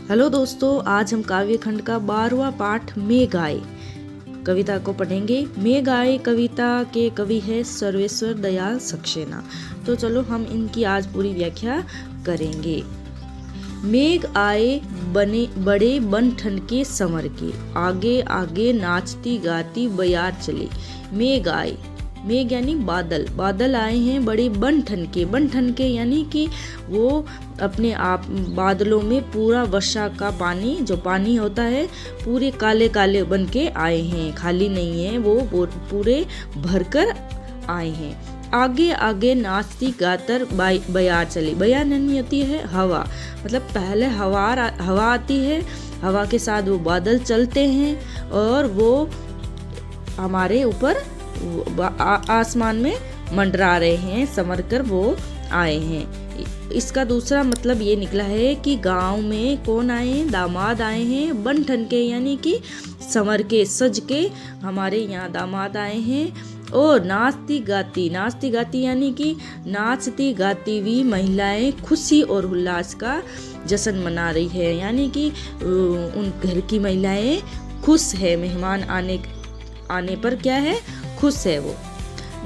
Hello दोस्तों, आज हम काव्य खंड का 12वां पाठ मेघ आए कविता को पढ़ेंगे। मेघ आए कविता के कवि है सर्वेश्वर दयाल सक्सेना। तो चलो हम इनकी आज पूरी व्याख्या करेंगे। मेघ आए बने बड़े बन ठनके संवर के, आगे आगे नाचती गाती बयार चली। मेघ आए, मेघ यानी बादल, बादल आए हैं बड़े बन ठनके यानी कि वो अपने आप बादलों में पूरा वर्षा का पानी, जो पानी होता है, पूरे काले काले बन के आए हैं, खाली नहीं है, वो पूरे भरकर आए हैं। आगे आगे नाचती गातर बयार चली। बयार यानी होती है हवा, मतलब पहले हवा आती है, हवा के साथ वो बादल चलते हैं और वो हमारे ऊपर आसमान में मंडरा रहे हैं, संवर कर वो आए हैं। इसका दूसरा मतलब ये निकला है कि गांव में कौन आए हैं, दामाद आए हैं, बन ठन के यानी कि संवर के सज के हमारे यहाँ दामाद आए हैं। और नाचती गाती यानी कि नाचती गाती हुई महिलाएं खुशी और उल्लास का जश्न मना रही है, यानी कि उन घर की महिलाएं खुश है, मेहमान आने पर क्या है, खुश है वो।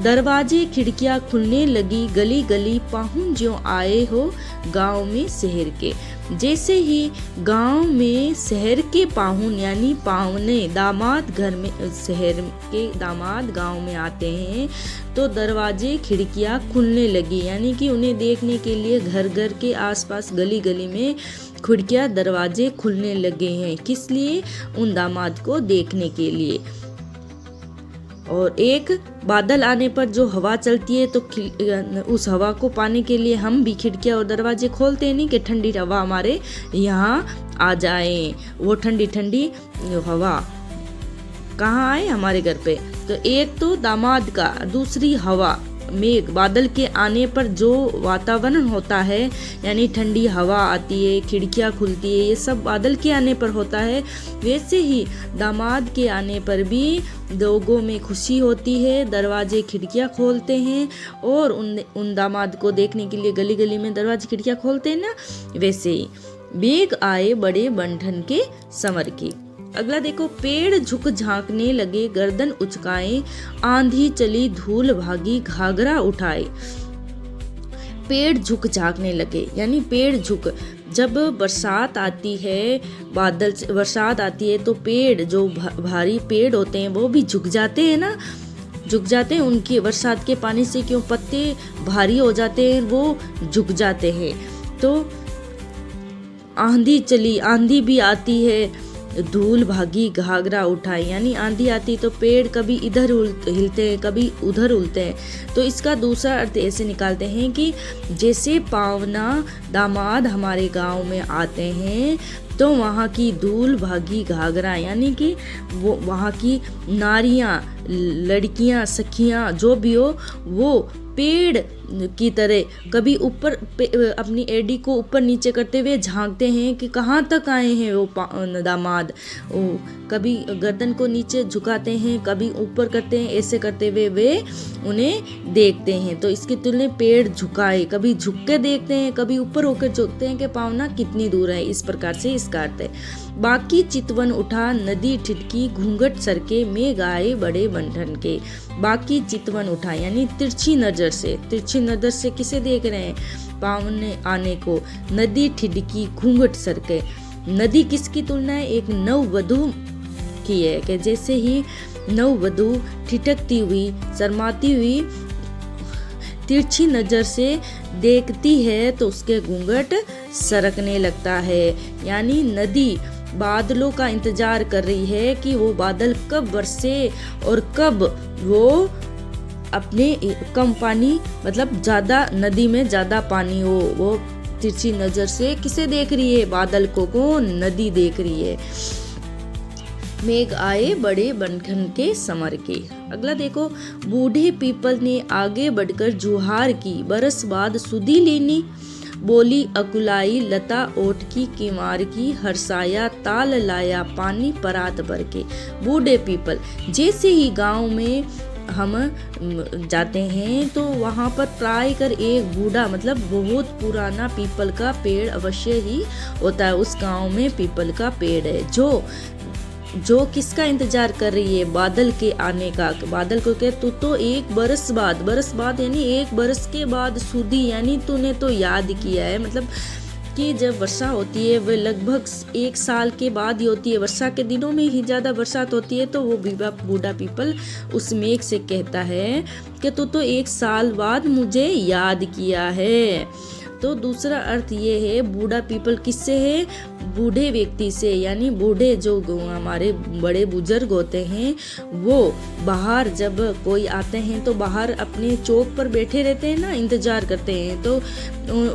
दरवाजे खिड़कियां खुलने लगी, गली गली पाहुन ज्यों आए हो गांव में शहर के। जैसे ही गांव में शहर के पाहुन यानी पाहुने दामाद घर में, शहर के दामाद गांव में आते हैं तो दरवाजे खिड़कियां खुलने लगी, यानी कि उन्हें देखने के लिए घर घर के आसपास गली गली में खिड़कियां दरवाजे खुलने लगे हैं। किस लिए? उन दामाद को देखने के लिए। और एक बादल आने पर जो हवा चलती है तो उस हवा को पाने के लिए हम भी खिड़कियां और दरवाजे खोलते नहीं कि ठंडी हवा हमारे यहाँ आ जाए। वो ठंडी ठंडी हवा कहाँ आए? हमारे घर पे। तो एक तो दामाद का, दूसरी हवा, मेघ बादल के आने पर जो वातावरण होता है, यानी ठंडी हवा आती है, खिड़कियां खुलती है, ये सब बादल के आने पर होता है। वैसे ही दामाद के आने पर भी लोगों में खुशी होती है, दरवाजे खिड़कियां खोलते हैं और उन दामाद को देखने के लिए गली गली में दरवाजे खिड़कियां खोलते हैं ना, वैसे ही मेघ आए बड़े बंधन के संवर के। अगला देखो, पेड़ झुक झांकने लगे गर्दन उचकाए, आंधी चली धूल भागी घाघरा उठाए। पेड़ झुक झांकने लगे यानी पेड़ झुक, जब बरसात आती है, बरसात आती है तो पेड़, जो भारी पेड़ होते हैं वो भी झुक जाते हैं ना, झुक जाते हैं। उनकी बरसात के पानी से क्यों पत्ते भारी हो जाते हैं, वो झुक जाते हैं। तो आंधी चली, आंधी भी आती है, धूल भागी घाघरा उठाई, यानी आंधी आती तो पेड़ कभी इधर हिलते हैं कभी उधर उलते हैं। तो इसका दूसरा अर्थ ऐसे निकालते हैं कि जैसे पावना दामाद हमारे गांव में आते हैं तो वहाँ की धूल भागी घाघरा, यानी कि वो वहाँ की नारियाँ, लड़कियाँ, सखियाँ जो भी हो, वो पेड़ की तरह कभी ऊपर अपनी एड़ी को ऊपर नीचे करते हुए झांकते हैं कि कहाँ तक आए हैं वो दामाद। कभी गर्दन को नीचे झुकाते हैं, कभी ऊपर करते हैं, ऐसे करते हुए वे उन्हें देखते हैं। तो इसकी तुलना पेड़ झुकाए, कभी झुक के देखते हैं, कभी ऊपर होकर झुकते हैं कि पावना कितनी दूर है। इस प्रकार से इसका अर्थ है। बाकी चितवन उठा नदी ठिठकी घूंघट सरके, मेघ आए बड़े बंधन के। बाकी चितवन उठा यानी तिरछी नजर से किसे देख रहे हैं? पावने आने को। नदी ठिठकी घूंघट सरके, नदी किसकी तुलना है? एक नववधू की है कि जैसे ही नववधू ठिठकती हुई, शर्माती हुई तिरछी नजर से देखती है तो उसके घूंघट सरकने लगता है। यानी नदी बादलों का इंतजार कर रही है कि वो बादल कब बरसे और कब वो अपने कम पानी, मतलब ज्यादा नदी में ज्यादा पानी हो। वो तिरछी नजर से किसे देख रही है? बादल को। कौन? नदी देख रही है। मेघ आए बड़े बंधन के संवर के। अगला देखो, बूढ़े पीपल ने आगे बढ़कर जुहार की, बरस बाद सुधी लेनी, बोली अकुलाई लता ओट की किमार की, हरसाया ताल लाया पानी परात भर के। बूढ़े पीपल, जैसे ही गांव में हम जाते हैं तो वहाँ पर प्राय कर एक बूढ़ा मतलब बहुत पुराना पीपल का पेड़ अवश्य ही होता है। उस गांव में पीपल का पेड़ है जो किसका इंतजार कर रही है, बादल के आने का। बादल को कहे तू तो एक बरस बाद यानी एक बरस के बाद सुधी, यानी तूने तो याद किया है। मतलब कि जब वर्षा होती है वह लगभग एक साल के बाद ही होती है। वर्षा के दिनों में ही ज़्यादा बरसात होती है। तो वो बूढ़ा पीपल उस मेघ से कहता है कि तू तो एक साल बाद मुझे याद किया है। तो दूसरा अर्थ ये है, बूढ़ा पीपल किससे है, बूढ़े व्यक्ति से, यानी बूढ़े जो हमारे बड़े बुजुर्ग होते हैं वो बाहर जब कोई आते हैं तो बाहर अपने चौक पर बैठे रहते हैं ना, इंतजार करते हैं। तो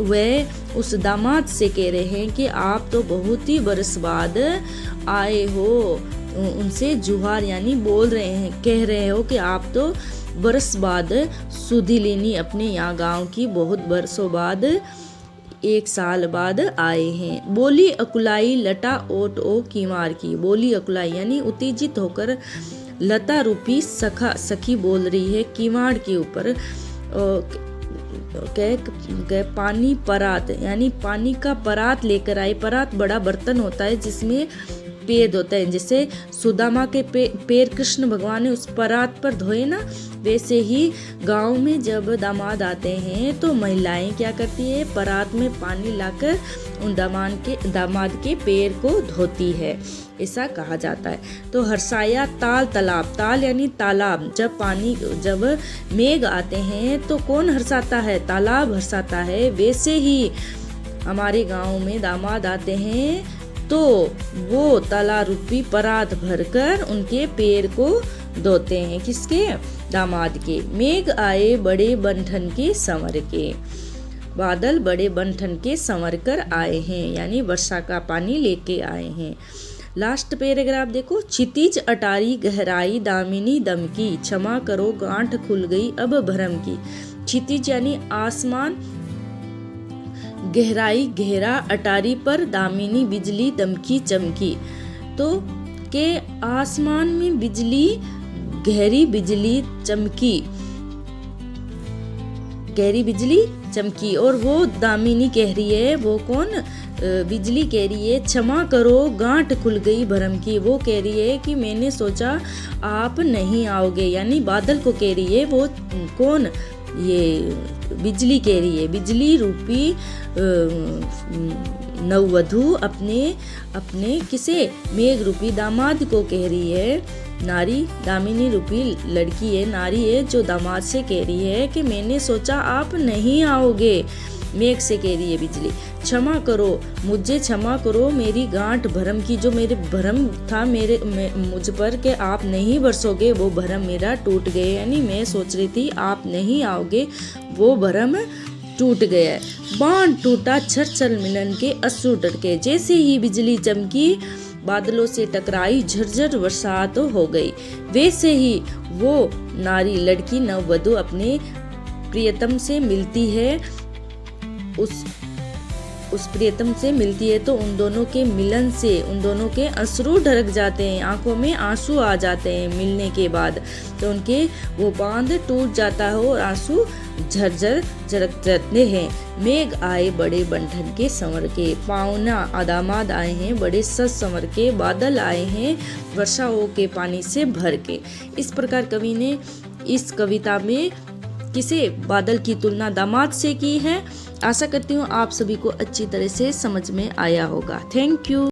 वह उस दामाद से कह रहे हैं कि आप तो बहुत ही बरस बाद आए हो। उनसे जुहार यानी बोल रहे हैं, कह रहे हो कि आप तो बरस बाद सुधी लेनी अपने यहाँ गांव की, बहुत बरसों बाद एक साल बाद आए हैं। बोली अकुलाई लटा ओट ओ कीमार की। बोली अकुलाई यानी उत्तेजित होकर लता रूपी सखी बोल रही है कीमाड़ के ऊपर। पानी परात यानी पानी का परात लेकर आए। परात बड़ा बर्तन होता है जिसमें पेद होता है। जैसे सुदामा के पैर कृष्ण भगवान ने उस परात पर धोए ना, वैसे ही गांव में जब दामाद आते हैं तो महिलाएं क्या करती है, परात में पानी लाकर उन दामाद के पैर को धोती है, ऐसा कहा जाता है। तो हर्षाया ताल तालाब, ताल यानी तालाब। जब मेघ आते हैं तो कौन हर्षाता है, तालाब हर्षाता है। वैसे ही हमारे गांव में दामाद आते हैं तो वो ताला रूपी परात भरकर उनके पैर को धोते हैं। किसके, दामाद के। मेघ आए बड़े बंठन के संवर के। बादल बड़े बंठन के संवर कर आए हैं, यानी वर्षा का पानी लेके आए हैं। लास्ट पैराग्राफ देखो। क्षितिज अटारी गहराई दामिनी दम की, क्षमा करो गांठ खुल गई अब भरम की। क्षितिज यानी आसमान, गहराई गहरा, अटारी पर दामिनी बिजली दमकी चमकी। तो के आसमान में बिजली, गहरी बिजली चमकी, गहरी बिजली चमकी। और वो दामिनी कह रही है, वो कौन, बिजली कह रही है क्षमा करो गांठ खुल गई भरम की। वो कह रही है कि मैंने सोचा आप नहीं आओगे, यानी बादल को कह रही है। वो कौन, ये बिजली कह रही है। बिजली रूपी नववधु अपने किसे, मेघ रूपी दामाद को कह रही है। नारी दामिनी रूपी लड़की है, नारी है, जो दामाद से कह रही है कि मैंने सोचा आप नहीं आओगे। मेघ से कह रही है बिजली, क्षमा करो, मुझे क्षमा करो मेरी गांठ भरम की। जो मेरे भरम था मुझ पर कि आप नहीं बरसोगे, वो भरम मेरा टूट गया। यानी मैं सोच रही थी आप नहीं आओगे, वो भरम टूट गया। बाण टूटा छर मिलन के अश्रु टटके। जैसे ही बिजली चमकी बादलों से टकराई, झरझर बरसात हो गई। वैसे ही वो नारी लड़की नववधु अपने प्रियतम से मिलती है, उस प्रियतम से मिलती है तो उन दोनों के मिलन से उन दोनों के अश्रु ढरक जाते हैं, आंखों में आंसू आ जाते हैं मिलने के बाद। तो उनके वो बांध टूट जाता है और आंसू झरझर झरक जाते हैं। मेघ आए बड़े बंठन के संवर के, पावना दामाद आए हैं बड़े सज संवर के, बादल आए हैं वर्षाओं के पानी से भर के। इस प्रकार कवि ने इस कविता में किसे, बादल की तुलना दामाद से की है। आशा करती हूँ आप सभी को अच्छी तरह से समझ में आया होगा। Thank you.